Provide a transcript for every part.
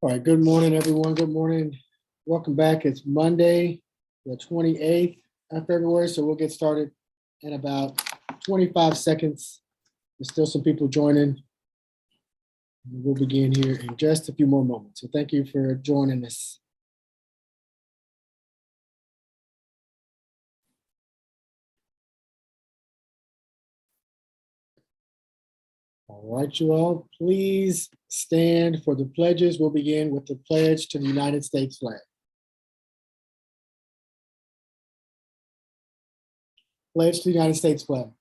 All right, good morning, everyone. Good morning. Welcome back. It's Monday, the 28th of February, so we'll get started in about 25 seconds. There's still some people joining. We'll begin here in just a few more moments. So thank you for joining us. All right, you all, please stand for the pledges. We'll begin with the pledge to the United States flag. Pledge to the United States flag.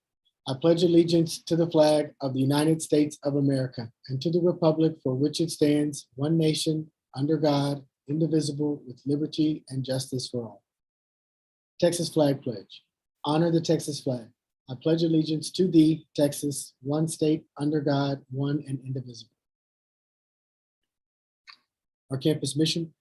I pledge allegiance to the flag of the United States of America and to the republic for which it stands, one nation, under God, indivisible, with liberty and justice for all. Texas flag pledge. Honor the Texas flag. I pledge allegiance to thee, Texas, one state, under God, one and indivisible. Our campus mission: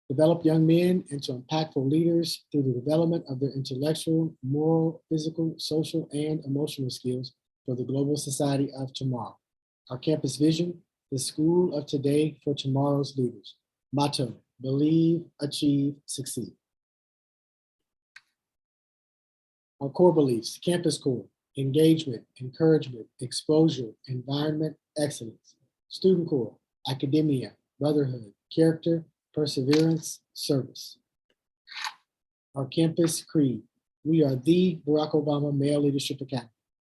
develop young men into impactful leaders through the development of their intellectual, moral, physical, social, and emotional skills for the global society of tomorrow. Our campus vision: the school of today for tomorrow's leaders. Motto: believe, achieve, succeed. Our core beliefs: campus core, engagement, encouragement, exposure, environment, excellence. Student core: academia, brotherhood, character, perseverance, service. Our campus creed: we are the Barack Obama Male Leadership Academy.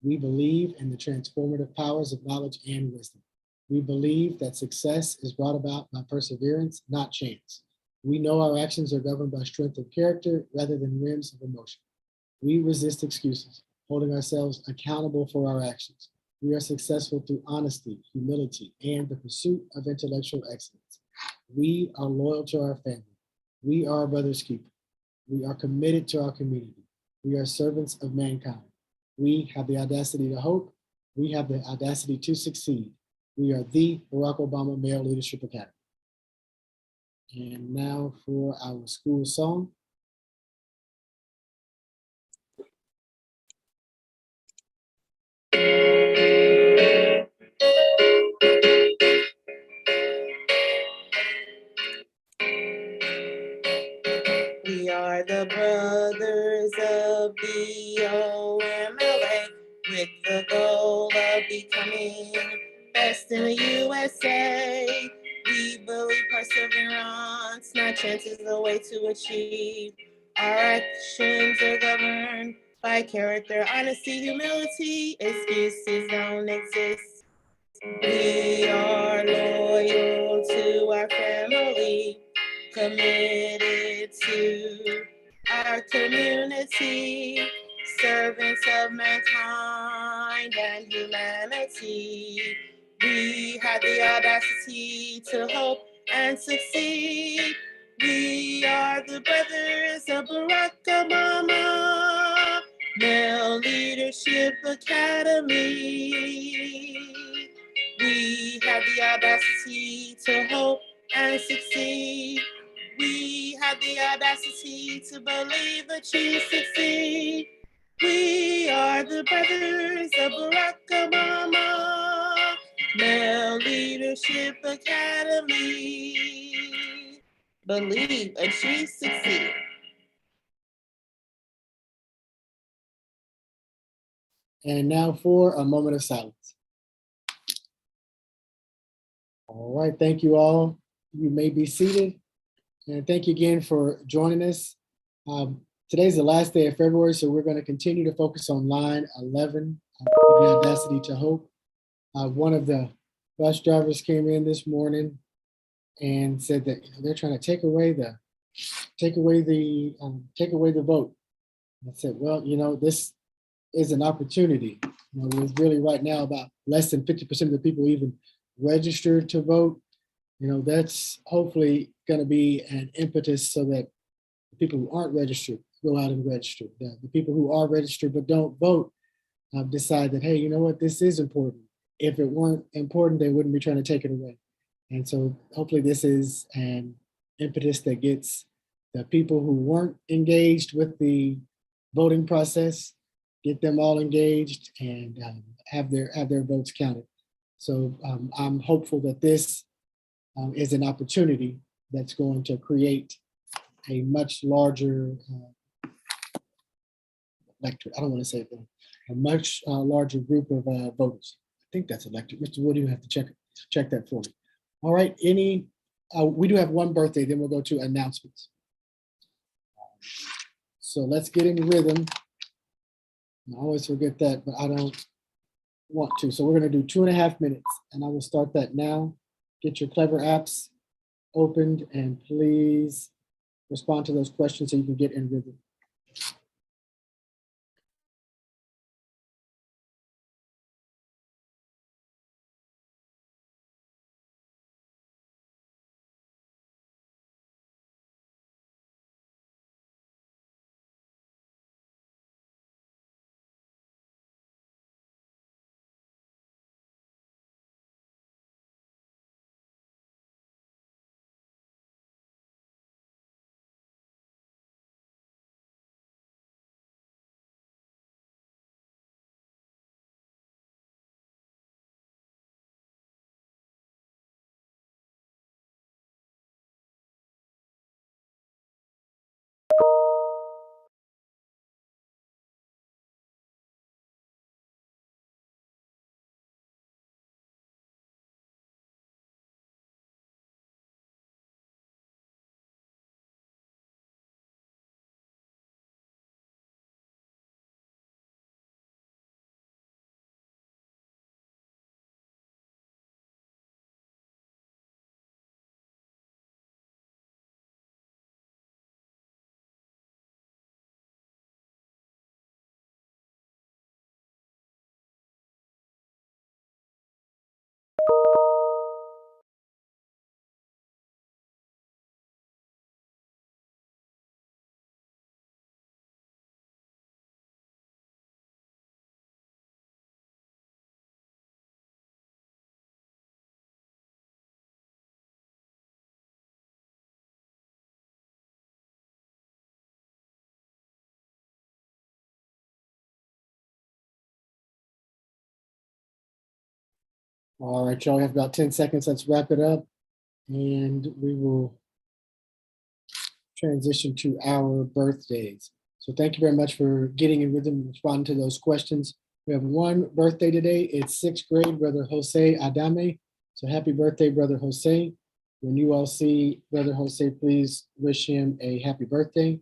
We believe in the transformative powers of knowledge and wisdom. We believe that success is brought about by perseverance, not chance. We know our actions are governed by strength of character rather than whims of emotion. We resist excuses, holding ourselves accountable for our actions. We are successful through honesty, humility, and the pursuit of intellectual excellence. We are loyal to our family. We are a brother's keeper. We are committed to our community. We are servants of mankind. We have the audacity to hope. We have the audacity to succeed. We are the Barack Obama Male Leadership Academy. And now for our school song. We are the brothers of BOMLA with the goal of becoming best in the USA. We believe perseverance, not chance, is the way to achieve. Our actions are governed by character, honesty, humility. Excuses don't exist. We are loyal to our family, committed to our community, servants of mankind and humanity. We have the audacity to hope and succeed. We are the brothers of Barack Obama Male Leadership Academy. We have the audacity to hope and succeed. We have the audacity to believe, achieve, succeed. We are the brothers of Barack Obama Male Leadership Academy. Believe, achieve, succeed. And now for a moment of silence. All right, thank you all. You may be seated. And thank you again for joining us. Today's the last day of February, so we're going to continue to focus on line 11, the audacity to hope. One of the bus drivers came in this morning and said that they're trying to take away the vote. I said, well, this is an opportunity. There's really right now about less than 50% of the people even registered to vote. That's hopefully going to be an impetus so that the people who aren't registered go out and register. The people who are registered but don't vote decide that, hey, you know what, this is important. If it weren't important, they wouldn't be trying to take it away. And so hopefully this is an impetus that gets the people who weren't engaged with the voting process, get them all engaged and have their votes counted. So I'm hopeful that this is an opportunity that's going to create a much larger electorate. I don't want to say it, a much larger group of voters. I think that's electorate. Mr. Wood, you have to check that for me. All right, we do have one birthday, then we'll go to announcements. So let's get in rhythm. I always forget that, but I don't want to. So we're going to do 2.5 minutes, and I will start that now. Get your clever apps opened, and please respond to those questions so you can get in rhythm. All right, y'all have about 10 seconds. Let's wrap it up, and we will transition to our birthdays. So thank you very much for getting in rhythm and responding to those questions. We have one birthday today. It's 6th grade, Brother Jose Adame. So happy birthday, Brother Jose. When you all see Brother Jose, please wish him a happy birthday.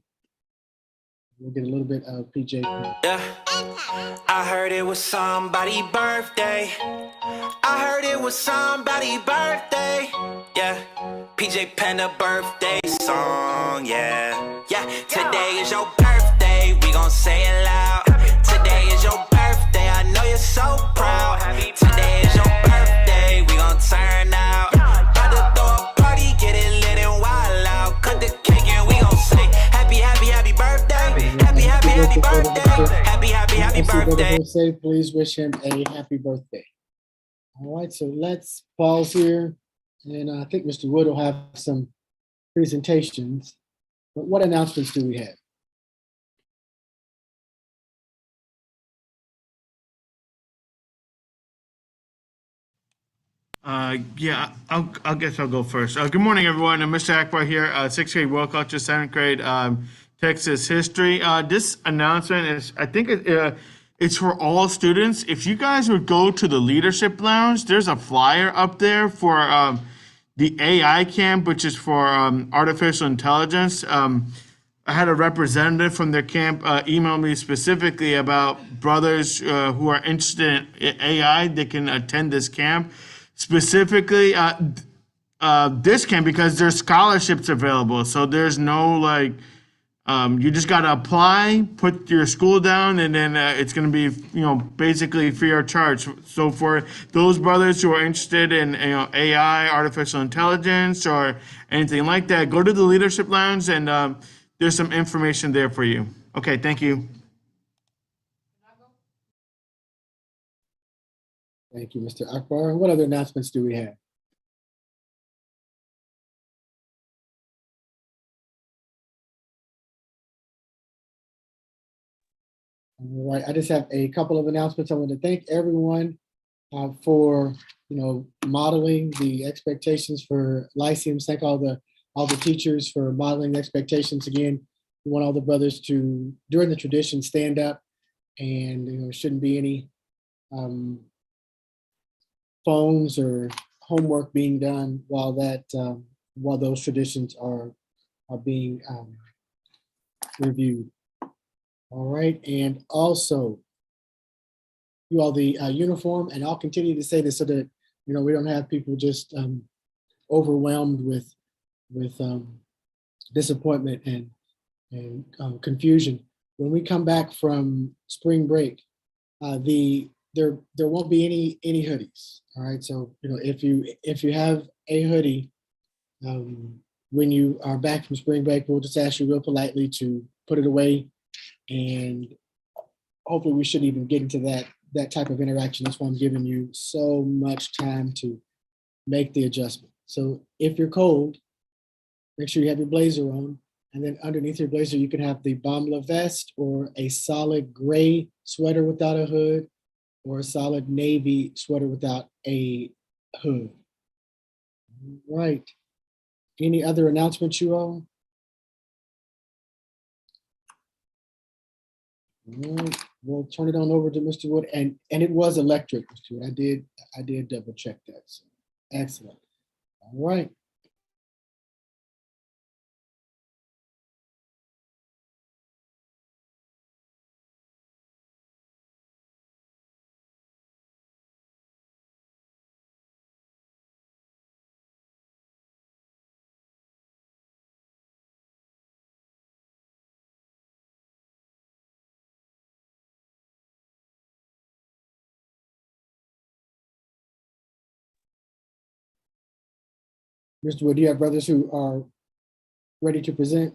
We'll get a little bit of PJ. Yeah, I heard it was somebody's birthday. I heard it was somebody's birthday. Yeah, PJ Panda birthday song. Yeah, today is your birthday. We gon' say it loud. Today is your birthday. I know you're so proud. Today is your birthday. We gon' turn out. About to throw a party, get it lit and wild out. Cut the cake and we gon' say happy, happy, happy birthday. Happy, happy, happy birthday. Happy, happy, happy birthday. Jose, please wish him a happy birthday. All right, so let's pause here. And I think Mr. Wood will have some presentations. But what announcements do we have? Yeah, I guess I'll go first. Good morning, everyone. I'm Mr. Akbar here, 6th grade world culture, 7th grade Texas history. This announcement is, I think it's for all students. If you guys would go to the leadership lounge, there's a flyer up there for the AI camp, which is for artificial intelligence. I had a representative from their camp email me specifically about brothers who are interested in AI. They can attend this camp. Specifically, this camp because there's scholarships available. So there's no you just gotta apply, put your school down, and then it's gonna be basically free of charge. So for those brothers who are interested in AI, artificial intelligence, or anything like that, go to the leadership lounge and there's some information there for you. Okay, thank you. Thank you, Mr. Akbar. What other announcements do we have? All right, I just have a couple of announcements. I want to thank everyone for modeling the expectations for Lyceums. Thank all the teachers for modeling the expectations. Again, we want all the brothers to, during the tradition, stand up, and shouldn't be any phones or homework being done while those traditions are being reviewed. All right, and also you all the uniform, and I'll continue to say this so that we don't have people just overwhelmed with disappointment and confusion. When we come back from spring break, there won't be any hoodies. All right, so if you have a hoodie, when you are back from spring break, we'll just ask you real politely to put it away, and hopefully we shouldn't even get into that type of interaction. That's why I'm giving you so much time to make the adjustment. So if you're cold, make sure you have your blazer on, and then underneath your blazer, you can have the bomber vest or a solid gray sweater without a hood, or a solid navy sweater without a hood. All right. Any other announcements, you all? All right. We'll turn it on over to Mr. Wood, and it was electric, Mr. Wood. I did double check that. So excellent. All right. Mr. Wood, do you have brothers who are ready to present?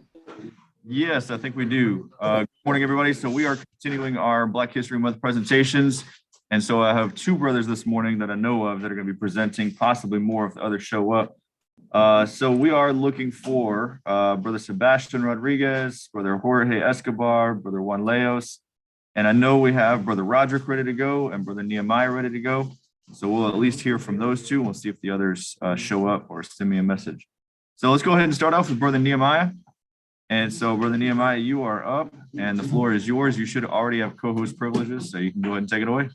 Yes, I think we do. Good morning, everybody. So we are continuing our Black History Month presentations. And so I have two brothers this morning that I know of that are going to be presenting, possibly more if the others show up. So we are looking for Brother Sebastian Rodriguez, Brother Jorge Escobar, Brother Juan Leos. And I know we have Brother Roderick ready to go and Brother Nehemiah ready to go. So we'll at least hear from those two. We'll see if the others show up or send me a message. So let's go ahead and start off with Brother Nehemiah. And so, Brother Nehemiah, you are up and the floor is yours. You should already have co-host privileges, so you can go ahead and take it away.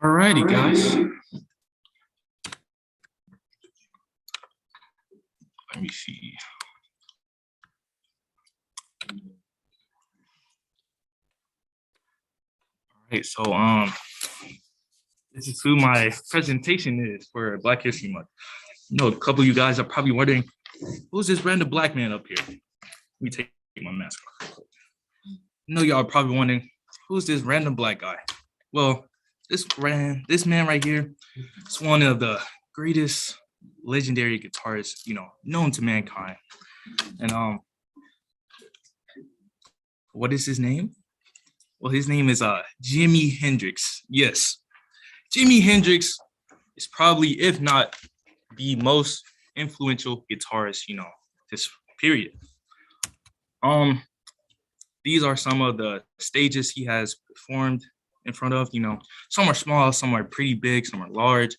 All righty, guys. Let me see. All right, so this is who my presentation is for Black History Month. A couple of you guys are probably wondering, who's this random black man up here? Let me take my mask off. Y'all are probably wondering, who's this random black guy? Well, this man right here is one of the greatest legendary guitarists, known to mankind. And what is his name? Well, his name is Jimi Hendrix. Yes, Jimi Hendrix is probably, if not the most influential guitarist, this period. These are some of the stages he has performed in front of. Some are small, some are pretty big, some are large.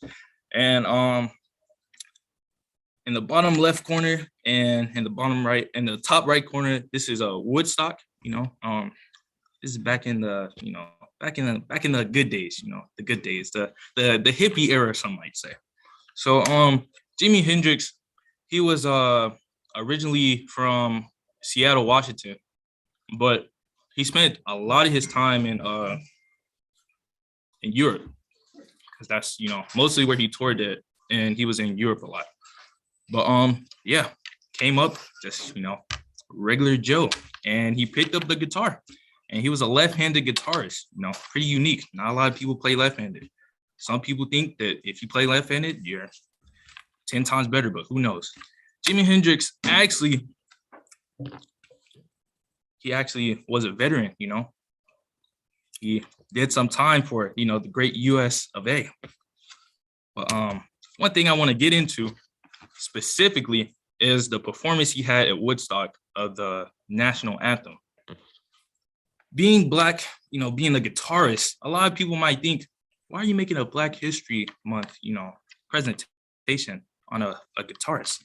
And in the bottom left corner and in the bottom right, in the top right corner, this is a Woodstock. This is back in the back in the good days, the good days, the hippie era, some might say. So Jimi Hendrix, he was originally from Seattle, Washington, but he spent a lot of his time in Europe, because that's mostly where he toured at, and he was in Europe a lot. But yeah, came up just regular Joe, and he picked up the guitar, and he was a left-handed guitarist. Pretty unique. Not a lot of people play left-handed. Some people think that if you play left-handed, you're 10 times better, but who knows? Jimi Hendrix actually was a veteran. He did some time for the great US of A. But one thing I want to get into specifically is the performance he had at Woodstock of the national anthem. Being Black, being a guitarist, a lot of people might think, why are you making a Black History Month, presentation on a guitarist?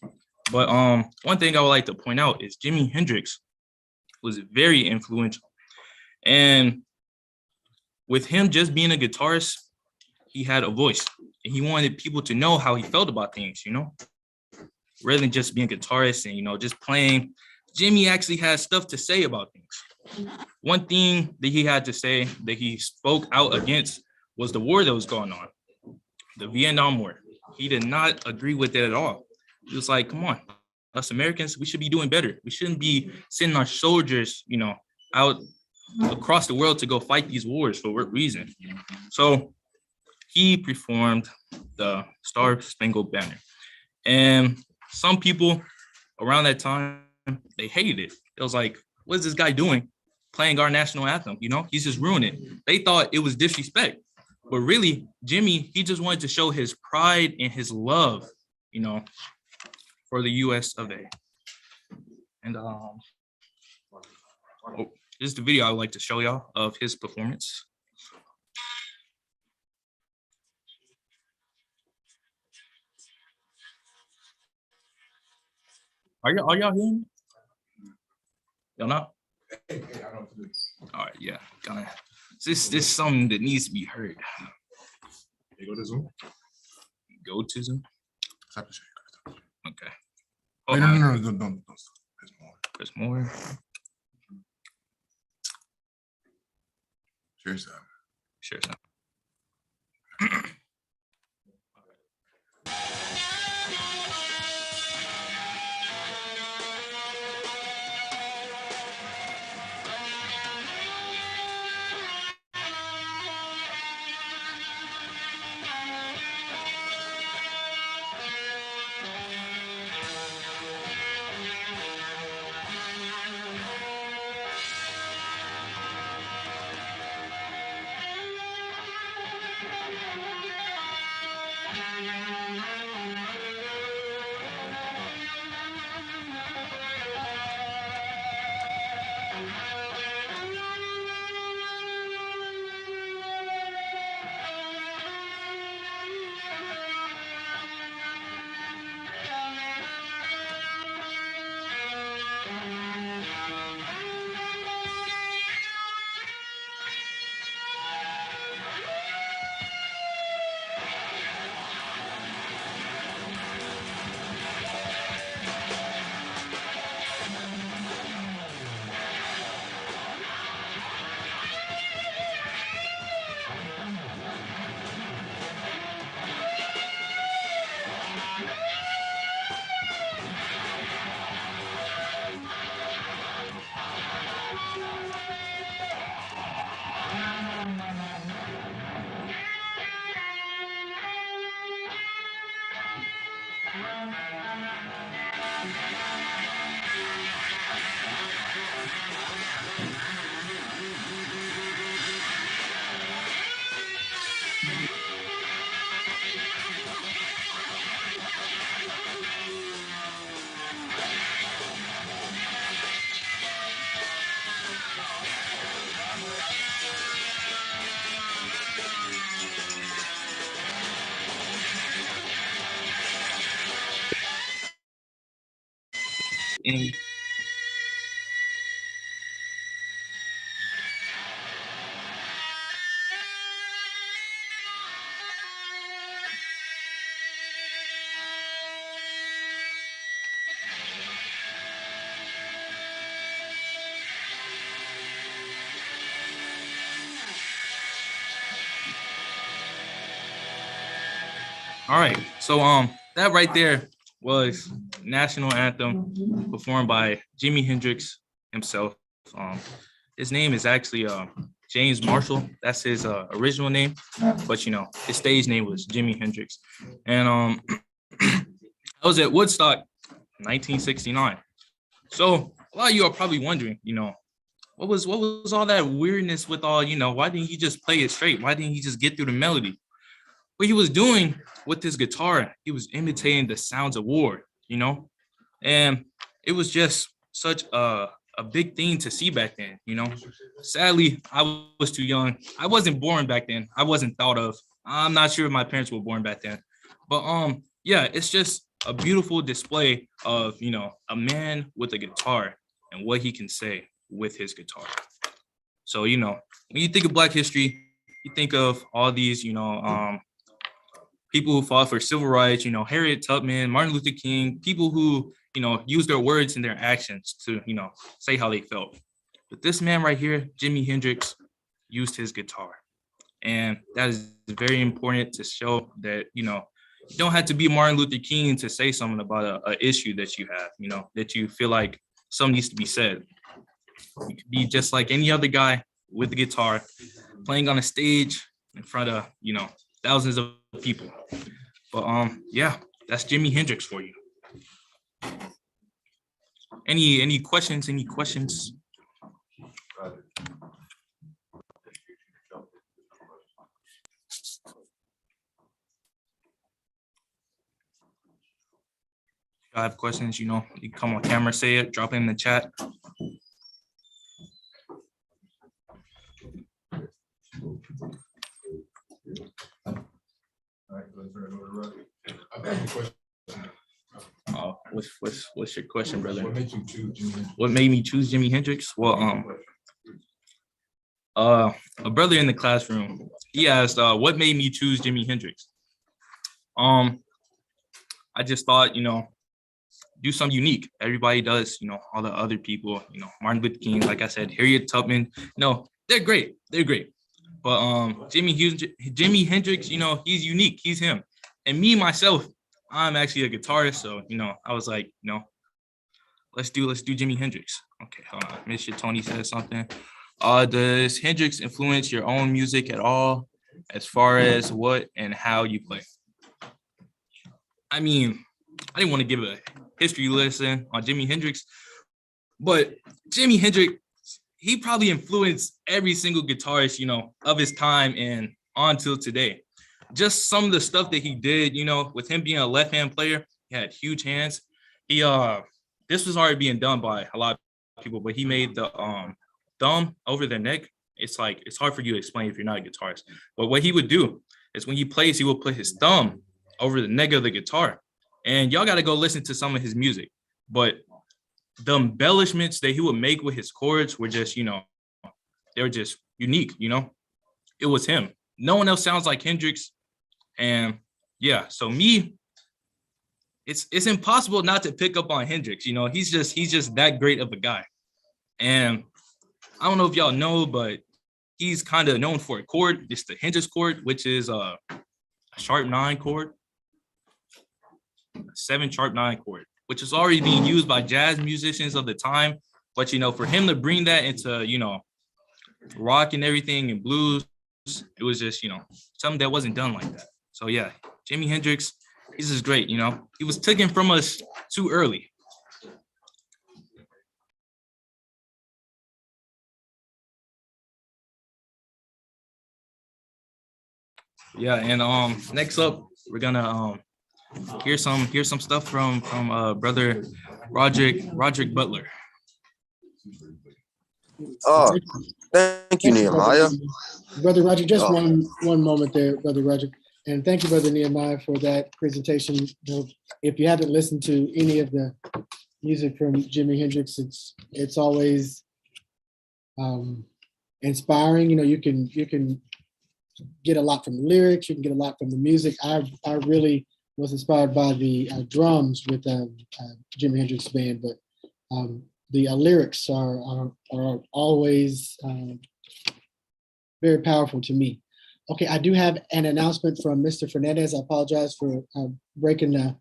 But one thing I would like to point out is Jimi Hendrix was very influential. And with him just being a guitarist, he had a voice. And he wanted people to know how he felt about things, rather than just being a guitarist and, just playing. Jimmy actually had stuff to say about things. One thing that he had to say that he spoke out against was the war that was going on, the Vietnam War. He did not agree with it at all. He was like, come on, us Americans, we should be doing better. We shouldn't be sending our soldiers, out across the world to go fight these wars for what reason? So he performed the Star Spangled Banner. And some people around that time, they hated it. It was like, what is this guy doing playing our national anthem? He's just ruining it. They thought it was disrespect. But really, Jimmy, he just wanted to show his pride and his love, for the US of A. And this is the video I would like to show y'all of his performance. Are y'all hearing me? Y'all not? All right, yeah. This is something that needs to be heard. Go to Zoom. Go to Zoom. Okay. Wait, no, don't. There's more. There's more. Share some. Share some. And All right. So that right there was national anthem performed by Jimi Hendrix himself. Um, his name is actually James Marshall. That's his original name, but his stage name was Jimi Hendrix. And I was at Woodstock, 1969. So a lot of you are probably wondering, what was all that weirdness with all, why didn't he just play it straight? Why didn't he just get through the melody? What he was doing with his guitar, he was imitating the sounds of war, and it was just such a big thing to see back then, Sadly, I was too young. I wasn't born back then. I wasn't thought of. I'm not sure if my parents were born back then. But yeah, it's just a beautiful display of, a man with a guitar and what he can say with his guitar. So, when you think of Black history, you think of all these, people who fought for civil rights, Harriet Tubman, Martin Luther King, people who, use their words and their actions to, say how they felt. But this man right here, Jimi Hendrix, used his guitar. And that is very important to show that, you don't have to be Martin Luther King to say something about a issue that you have, that you feel like something needs to be said. You could be just like any other guy with the guitar, playing on a stage in front of, thousands of people. But yeah, that's Jimi Hendrix for you. Any questions? Any questions? If you have questions, you can come on camera, say it, drop it in the chat. I got a question. What's your question, brother? What made you choose Jimi Hendrix? What made me choose Jimi Hendrix? Well, a brother in the classroom, he asked, what made me choose Jimi Hendrix? I just thought, do something unique. Everybody does, all the other people, Martin Luther King, like I said, Harriet Tubman, they're great. They're great. But Jimi Hendrix, he's unique. He's him. And me, myself, I'm actually a guitarist. So, I was like, let's do Jimi Hendrix. Okay, hold on. Mr. Tony said something. Does Hendrix influence your own music at all as far as what and how you play? I mean, I didn't want to give a history lesson on Jimi Hendrix, but Jimi Hendrix, he probably influenced every single guitarist, of his time and on till today. Just some of the stuff that he did, with him being a left-hand player, he had huge hands. He this was already being done by a lot of people, but he made the thumb over their neck. It's hard for you to explain if you're not a guitarist. But what he would do is when he plays, he would put his thumb over the neck of the guitar. And y'all got to go listen to some of his music. But the embellishments that he would make with his chords were just, they were just unique, It was him. No one else sounds like Hendrix. And yeah, so me, it's impossible not to pick up on Hendrix. He's just that great of a guy. And I don't know if y'all know, but he's kind of known for a chord. It's the Hendrix chord, which is a sharp 9 chord, 7 sharp 9 chord, which is already being used by jazz musicians of the time. But for him to bring that into rock and everything and blues, it was just something that wasn't done like that. So yeah, Jimi Hendrix, he's just great. He was taken from us too early. Yeah, and next up we're gonna hear some stuff from brother Roderick Butler. Thank you, Nehemiah. Brother Roger, just one moment there, Brother Roger. And thank you, Brother Nehemiah, for that presentation. If you haven't listened to any of the music from Jimi Hendrix, it's always inspiring. You can get a lot from the lyrics, you can get a lot from the music. I really was inspired by the drums with Jimi Hendrix band, but the lyrics are always very powerful to me. Okay, I do have an announcement from Mr. Fernandez. I apologize for breaking the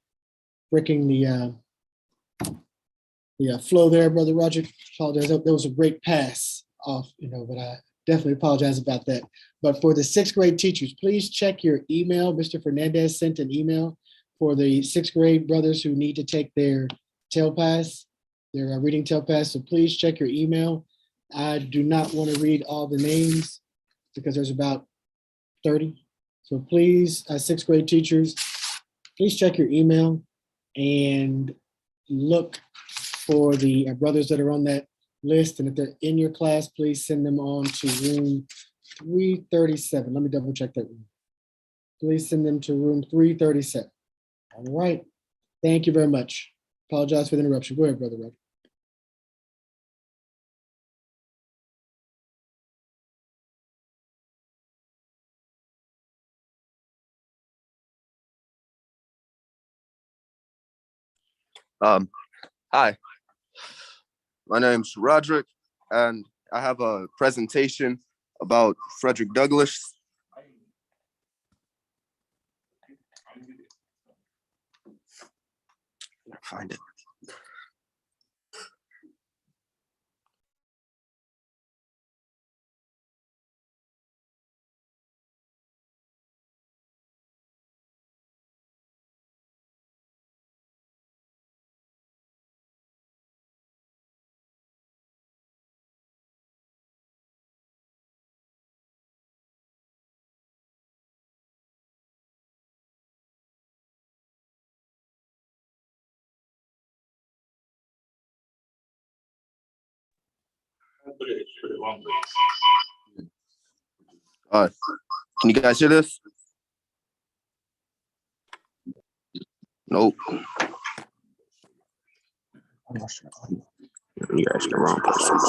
flow there, Brother Roger. Apologize. That was a great pass off, but I definitely apologize about that. But for the sixth grade teachers, please check your email. Mr. Fernandez sent an email for the sixth grade brothers who need to take their tail pass, their reading tail pass. So please check your email. I do not want to read all the names because there's about 30. So please, sixth grade teachers, please check your email and look for the brothers that are on that list. And if they're in your class, please send them on to room 337. Let me double check that room. Please send them to room 337. All right. Thank you very much. Apologize for the interruption. Go ahead, Brother Roger. Hi, my name's Roderick, and I have a presentation about Frederick Douglass. Find it. Put it wrong place. Can you guys hear this? Nope. You guys the wrong person.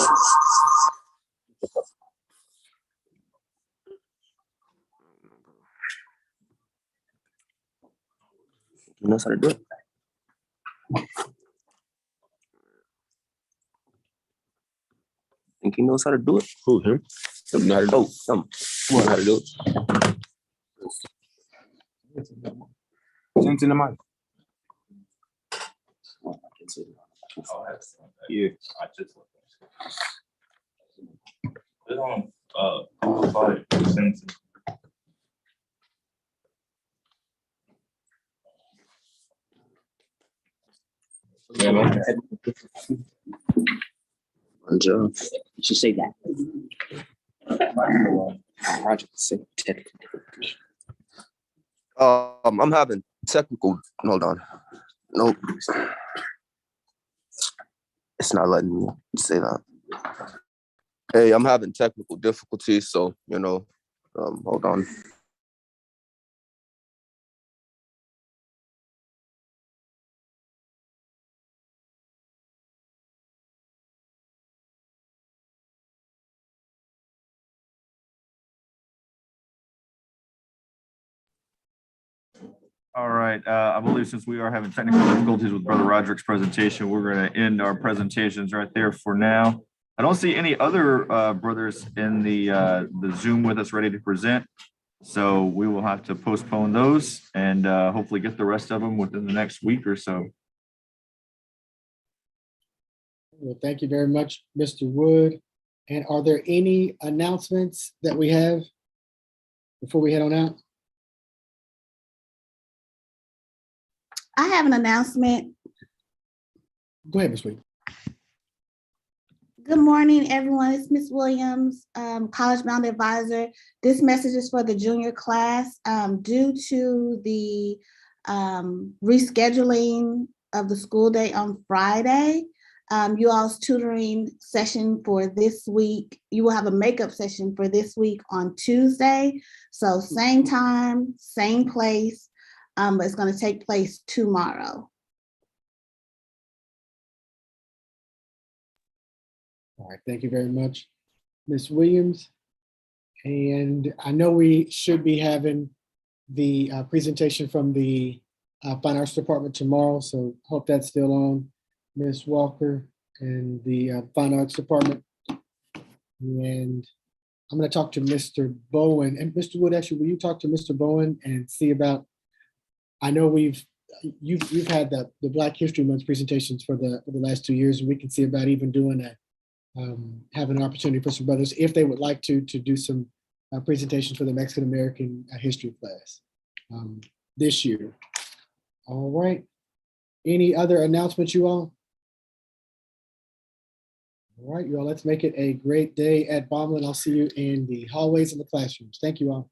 He knows how to do it. Think he knows how to do it? Who, him? Him know how to do it. Know how to do it. Send in the mic. Yeah, I just it's on 5 cents. Yeah, man. You should say that. Roger, say I'm having technical. Hold on. Nope. It's not letting me say that. Hey, I'm having technical difficulties, so hold on. All right, I believe since we are having technical difficulties with Brother Roderick's presentation, we're going to end our presentations right there for now. I don't see any other brothers in the Zoom with us ready to present. So we will have to postpone those and hopefully get the rest of them within the next week or so. Well, thank you very much, Mr. Wood. And are there any announcements that we have before we head on out? I have an announcement. Go ahead, Ms. Williams. Good morning, everyone. It's Ms. Williams, College Bound Advisor. This message is for the junior class. Due to the rescheduling of the school day on Friday, you all's tutoring session for this week, you will have a makeup session for this week on Tuesday. So same time, same place, but it's going to take place tomorrow. All right, thank you very much, Ms. Williams. And I know we should be having the presentation from the Fine Arts Department tomorrow, so hope that's still on, Ms. Walker and the Fine Arts Department. And I'm going to talk to Mr. Bowen. And Mr. Wood, actually, will you talk to Mr. Bowen and see about, I know you've had the Black History Month presentations for the last 2 years, and we can see about even doing that, having an opportunity for some brothers, if they would like to do some presentations for the Mexican American history class this year. All right. Any other announcements, you all? All right, you all, let's make it a great day at Bomlin. I'll see you in the hallways and the classrooms. Thank you all.